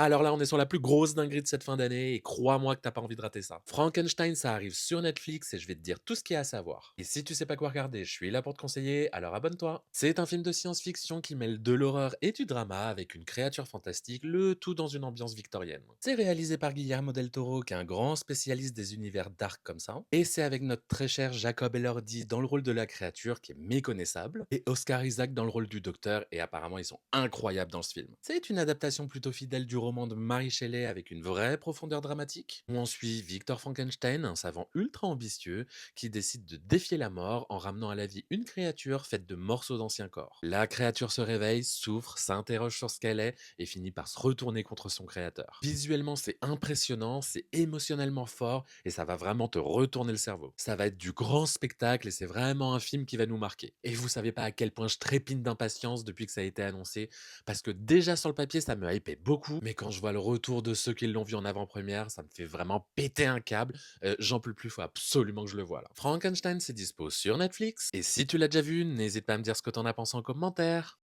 Alors là, on est sur la plus grosse dinguerie de cette fin d'année et crois-moi que t'as pas envie de rater ça. Frankenstein, ça arrive sur Netflix et je vais te dire tout ce qu'il y a à savoir. Et si tu sais pas quoi regarder, je suis là pour te conseiller, alors abonne-toi. C'est un film de science-fiction qui mêle de l'horreur et du drama avec une créature fantastique, le tout dans une ambiance victorienne. C'est réalisé par Guillermo del Toro, qui est un grand spécialiste des univers dark comme ça. Et c'est avec notre très cher Jacob Elordi dans le rôle de la créature qui est méconnaissable, et Oscar Isaac dans le rôle du docteur, et apparemment ils sont incroyables dans ce film. C'est une adaptation plutôt fidèle du roman de Mary Shelley avec une vraie profondeur dramatique. On suit Victor Frankenstein, un savant ultra ambitieux qui décide de défier la mort en ramenant à la vie une créature faite de morceaux d'anciens corps. La créature se réveille, souffre, s'interroge sur ce qu'elle est et finit par se retourner contre son créateur. Visuellement, c'est impressionnant, c'est émotionnellement fort et ça va vraiment te retourner le cerveau. Ça va être du grand spectacle et c'est vraiment un film qui va nous marquer. Et vous savez pas à quel point je trépine d'impatience depuis que ça a été annoncé, parce que déjà sur le papier, ça me hypait beaucoup, mais quand je vois le retour de ceux qui l'ont vu en avant-première, ça me fait vraiment péter un câble. J'en peux plus, faut absolument que je le voie là. Frankenstein, c'est dispo sur Netflix, et si tu l'as déjà vu, n'hésite pas à me dire ce que t'en as pensé en commentaire.